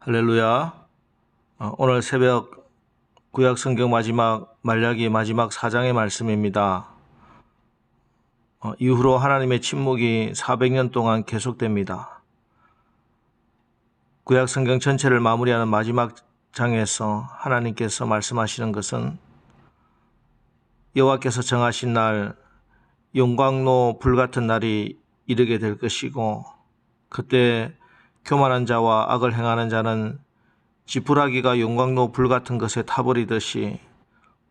할렐루야. 오늘 새벽 구약 성경 마지막 말라기 마지막 4장의 말씀입니다. 이후로 하나님의 침묵이 400년 동안 계속됩니다. 구약 성경 전체를 마무리하는 마지막 장에서 하나님께서 말씀하시는 것은 여호와께서 정하신 날 용광로 불같은 날이 이르게 될 것이고, 그때 교만한 자와 악을 행하는 자는 지푸라기가 용광로 불같은 것에 타버리듯이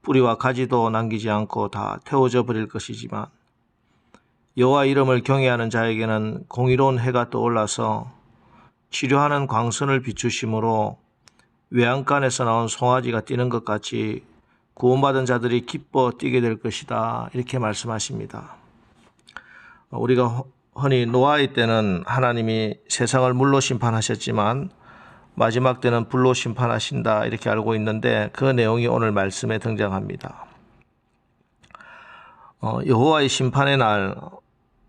뿌리와 가지도 남기지 않고 다 태워져 버릴 것이지만, 여호와 이름을 경외하는 자에게는 공의로운 해가 떠올라서 치료하는 광선을 비추심으로 외양간에서 나온 송아지가 뛰는 것 같이 구원받은 자들이 기뻐 뛰게 될 것이다, 이렇게 말씀하십니다. 우리가 흔히 노아의 때는 하나님이 세상을 물로 심판하셨지만 마지막 때는 불로 심판하신다, 이렇게 알고 있는데, 그 내용이 오늘 말씀에 등장합니다. 여호와의 심판의 날,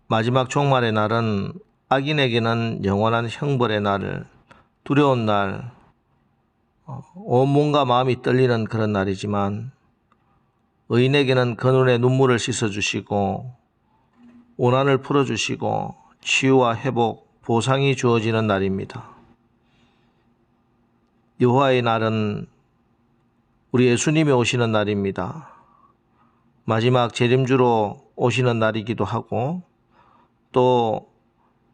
마지막 종말의 날은 악인에게는 영원한 형벌의 날, 두려운 날, 온몸과 마음이 떨리는 그런 날이지만, 의인에게는 그 눈에 눈물을 씻어주시고 원한을 풀어주시고 치유와 회복, 보상이 주어지는 날입니다. 여호와의 날은 우리 예수님이 오시는 날입니다. 마지막 재림주로 오시는 날이기도 하고, 또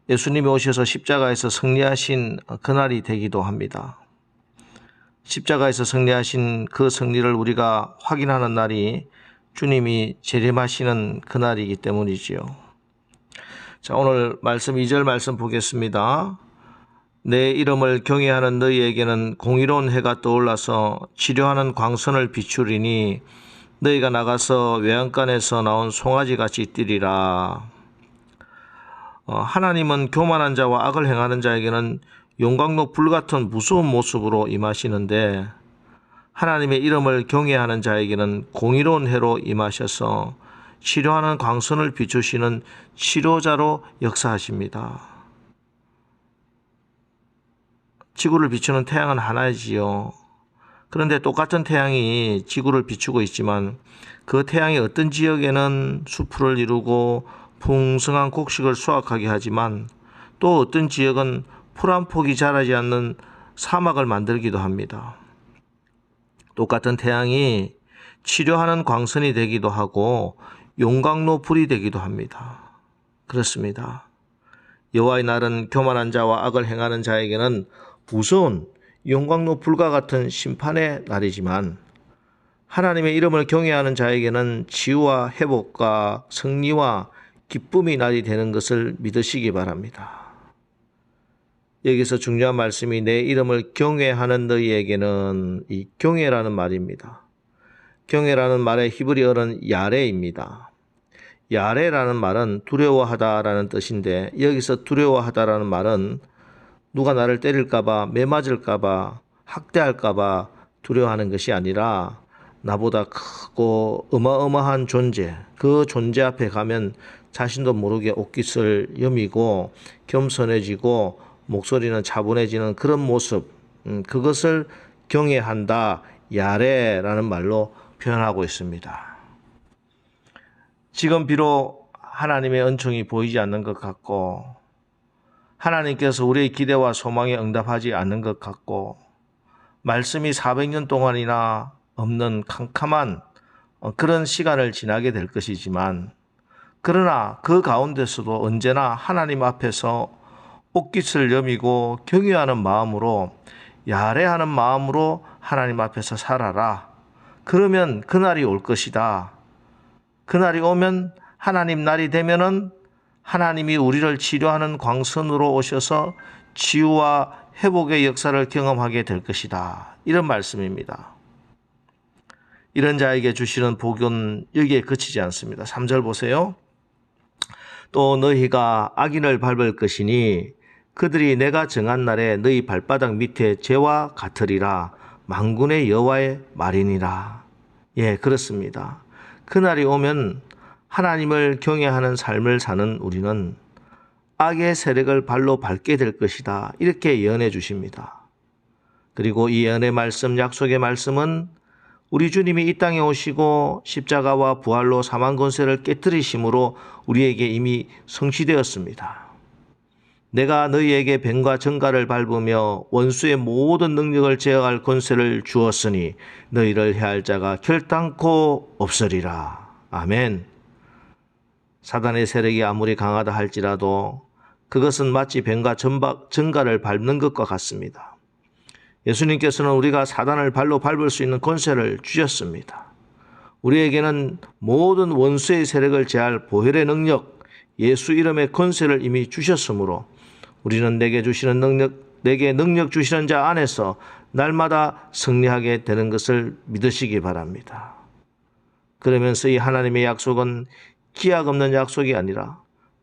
예수님이 오셔서 십자가에서 승리하신 그날이 되기도 합니다. 십자가에서 승리하신 그 승리를 우리가 확인하는 날이 주님이 재림하시는 그날이기 때문이지요. 자, 오늘 말씀 2절 말씀 보겠습니다. 내 이름을 경외하는 너희에게는 공의로운 해가 떠올라서 치료하는 광선을 비추리니 너희가 나가서 외양간에서 나온 송아지같이 뛰리라. 하나님은 교만한 자와 악을 행하는 자에게는 용광로 불같은 무서운 모습으로 임하시는데, 하나님의 이름을 경외하는 자에게는 공의로운 해로 임하셔서 치료하는 광선을 비추시는 치료자로 역사하십니다. 지구를 비추는 태양은 하나이지요. 그런데 똑같은 태양이 지구를 비추고 있지만 그 태양이 어떤 지역에는 수풀을 이루고 풍성한 곡식을 수확하게 하지만, 또 어떤 지역은 풀 한 폭이 자라지 않는 사막을 만들기도 합니다. 똑같은 태양이 치료하는 광선이 되기도 하고 용광로 불이 되기도 합니다. 그렇습니다. 여호와의 날은 교만한 자와 악을 행하는 자에게는 무서운 용광로 불과 같은 심판의 날이지만, 하나님의 이름을 경외하는 자에게는 치유와 회복과 승리와 기쁨의 날이 되는 것을 믿으시기 바랍니다. 여기서 중요한 말씀이 내 이름을 경외하는 너희에게는, 이 경외라는 말입니다. 경외라는 말의 히브리어는 야레입니다. 야레라는 말은 두려워하다라는 뜻인데, 여기서 두려워하다라는 말은 누가 나를 때릴까봐, 매맞을까봐, 학대할까봐 두려워하는 것이 아니라 나보다 크고 어마어마한 존재, 그 존재 앞에 가면 자신도 모르게 옷깃을 여미고 겸손해지고 목소리는 차분해지는 그런 모습, 그것을 경외한다, 야레라는 말로 표현하고 있습니다. 지금 비록 하나님의 은총이 보이지 않는 것 같고, 하나님께서 우리의 기대와 소망에 응답하지 않는 것 같고, 말씀이 400년 동안이나 없는 캄캄한 그런 시간을 지나게 될 것이지만, 그러나 그 가운데서도 언제나 하나님 앞에서 옷깃을 여미고 경외하는 마음으로, 야레하는 마음으로 하나님 앞에서 살아라. 그러면 그날이 올 것이다. 그날이 오면, 하나님 날이 되면은 하나님이 우리를 치료하는 광선으로 오셔서 치유와 회복의 역사를 경험하게 될 것이다, 이런 말씀입니다. 이런 자에게 주시는 복은 여기에 그치지 않습니다. 3절 보세요. 또 너희가 악인을 밟을 것이니 그들이 내가 정한 날에 너희 발바닥 밑에 재와 같으리라. 만군의 여호와의 말이니라. 예, 그렇습니다. 그날이 오면 하나님을 경외하는 삶을 사는 우리는 악의 세력을 발로 밟게 될 것이다, 이렇게 예언해 주십니다. 그리고 이 예언의 말씀, 약속의 말씀은 우리 주님이 이 땅에 오시고 십자가와 부활로 사망 권세를 깨뜨리심으로 우리에게 이미 성취되었습니다. 내가 너희에게 뱀과 정갈을 밟으며 원수의 모든 능력을 제어할 권세를 주었으니 너희를 해할 자가 결단코 없으리라. 아멘. 사단의 세력이 아무리 강하다 할지라도 그것은 마치 뱀과 정갈을 밟는 것과 같습니다. 예수님께서는 우리가 사단을 발로 밟을 수 있는 권세를 주셨습니다. 우리에게는 모든 원수의 세력을 제할 보혈의 능력, 예수 이름의 권세를 이미 주셨으므로 우리는 내게 능력 주시는 자 안에서 날마다 승리하게 되는 것을 믿으시기 바랍니다. 그러면서 이 하나님의 약속은 기약 없는 약속이 아니라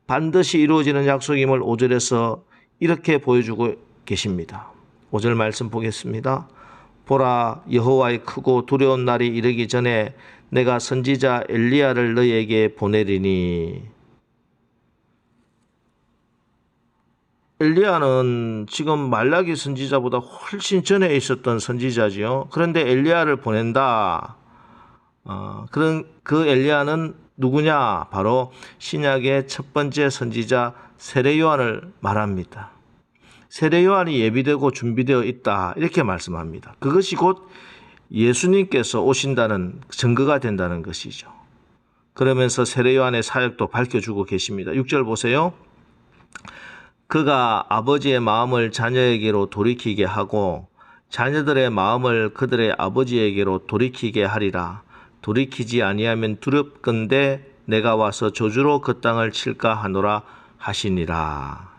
반드시 이루어지는 약속임을 5절에서 이렇게 보여주고 계십니다. 5절 말씀 보겠습니다. 보라, 여호와의 크고 두려운 날이 이르기 전에 내가 선지자 엘리야를 너희에게 보내리니. 엘리야는 지금 말라기 선지자보다 훨씬 전에 있었던 선지자지요. 그런데 엘리야를 보낸다. 그런 그 엘리야는 누구냐? 바로 신약의 첫 번째 선지자 세례 요한을 말합니다. 세례 요한이 예비되고 준비되어 있다, 이렇게 말씀합니다. 그것이 곧 예수님께서 오신다는 증거가 된다는 것이죠. 그러면서 세례 요한의 사역도 밝혀주고 계십니다. 6절 보세요. 그가 아버지의 마음을 자녀에게로 돌이키게 하고 자녀들의 마음을 그들의 아버지에게로 돌이키게 하리라. 돌이키지 아니하면 두렵건대 내가 와서 저주로 그 땅을 칠까 하노라 하시니라.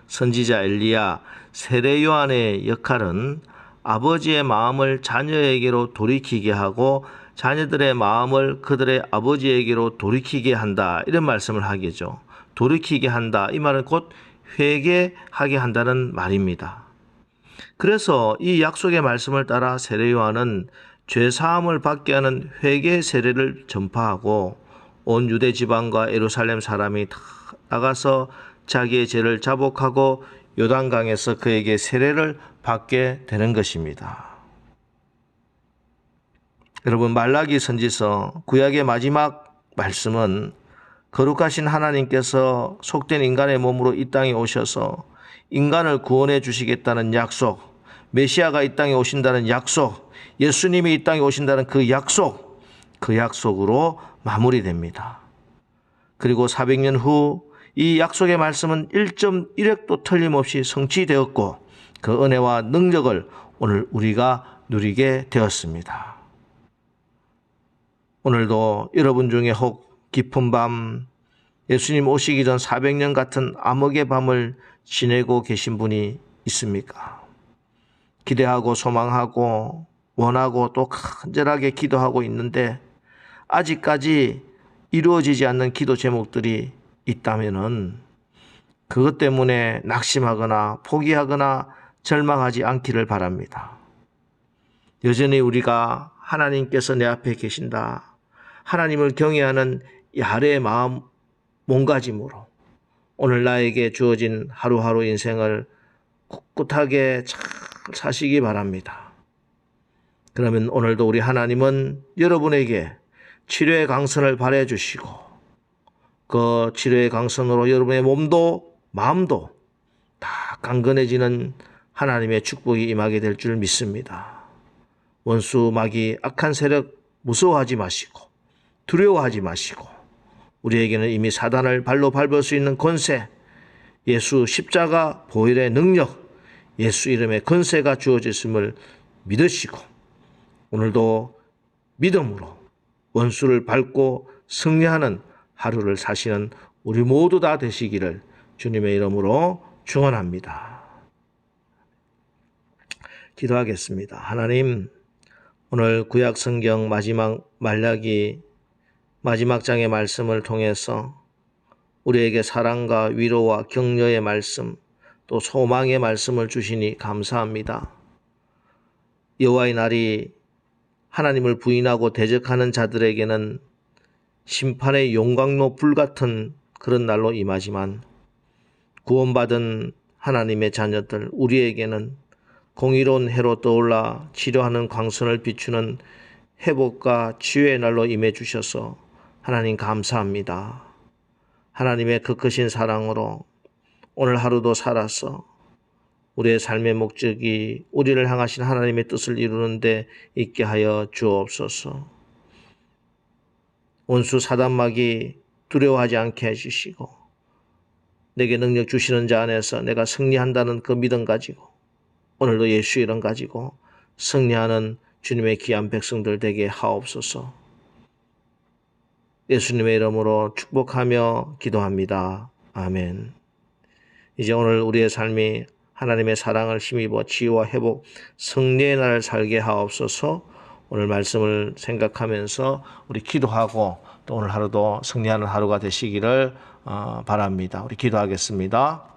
선지자 엘리야, 세례 요한의 역할은 아버지의 마음을 자녀에게로 돌이키게 하고 자녀들의 마음을 그들의 아버지에게로 돌이키게 한다, 이런 말씀을 하겠죠. 돌이키게 한다, 이 말은 곧 회개하게 한다는 말입니다. 그래서 이 약속의 말씀을 따라 세례 요한은 죄사함을 받게 하는 회개 세례를 전파하고 온 유대 지방과 예루살렘 사람이 다 나가서 자기의 죄를 자복하고 요단강에서 그에게 세례를 받게 되는 것입니다. 여러분, 말라기 선지서 구약의 마지막 말씀은 거룩하신 하나님께서 속된 인간의 몸으로 이 땅에 오셔서 인간을 구원해 주시겠다는 약속, 메시아가 이 땅에 오신다는 약속, 예수님이 이 땅에 오신다는 그 약속으로 마무리됩니다. 그리고 400년 후 이 약속의 말씀은 1.1획도 틀림없이 성취되었고 그 은혜와 능력을 오늘 우리가 누리게 되었습니다. 오늘도 여러분 중에 혹 깊은 밤, 예수님 오시기 전 400년 같은 암흑의 밤을 지내고 계신 분이 있습니까? 기대하고 소망하고 원하고 또 간절하게 기도하고 있는데 아직까지 이루어지지 않는 기도 제목들이 있다면은 그것 때문에 낙심하거나 포기하거나 절망하지 않기를 바랍니다. 여전히 우리가 하나님께서 내 앞에 계신다, 하나님을 경외하는 야레의 마음 몸가짐으로 오늘 나에게 주어진 하루하루 인생을 꿋꿋하게 잘 사시기 바랍니다. 그러면 오늘도 우리 하나님은 여러분에게 치료의 강선을 발해 주시고 그 치료의 강선으로 여러분의 몸도 마음도 다 강건해지는 하나님의 축복이 임하게 될 줄 믿습니다. 원수 마귀 악한 세력 무서워하지 마시고 두려워하지 마시고 우리에게는 이미 사단을 발로 밟을 수 있는 권세, 예수 십자가 보혈의 능력, 예수 이름의 권세가 주어졌음을 믿으시고 오늘도 믿음으로 원수를 밟고 승리하는 하루를 사시는 우리 모두 다 되시기를 주님의 이름으로 축원합니다. 기도하겠습니다. 하나님, 오늘 구약 성경 마지막 말라기 마지막 장의 말씀을 통해서 우리에게 사랑과 위로와 격려의 말씀, 또 소망의 말씀을 주시니 감사합니다. 여호와의 날이 하나님을 부인하고 대적하는 자들에게는 심판의 용광로 불같은 그런 날로 임하지만 구원받은 하나님의 자녀들 우리에게는 공의로운 해로 떠올라 치료하는 광선을 비추는 회복과 치유의 날로 임해 주셔서 하나님 감사합니다. 하나님의 그 크신 사랑으로 오늘 하루도 살아서 우리의 삶의 목적이 우리를 향하신 하나님의 뜻을 이루는 데 있게 하여 주옵소서. 원수 사단마귀 두려워하지 않게 해주시고 내게 능력 주시는 자 안에서 내가 승리한다는 그 믿음 가지고 오늘도 예수 이름 가지고 승리하는 주님의 귀한 백성들 되게 하옵소서. 예수님의 이름으로 축복하며 기도합니다. 아멘. 이제 오늘 우리의 삶이 하나님의 사랑을 힘입어 치유와 회복, 승리의 날을 살게 하옵소서. 오늘 말씀을 생각하면서 우리 기도하고 또 오늘 하루도 승리하는 하루가 되시기를 바랍니다. 우리 기도하겠습니다.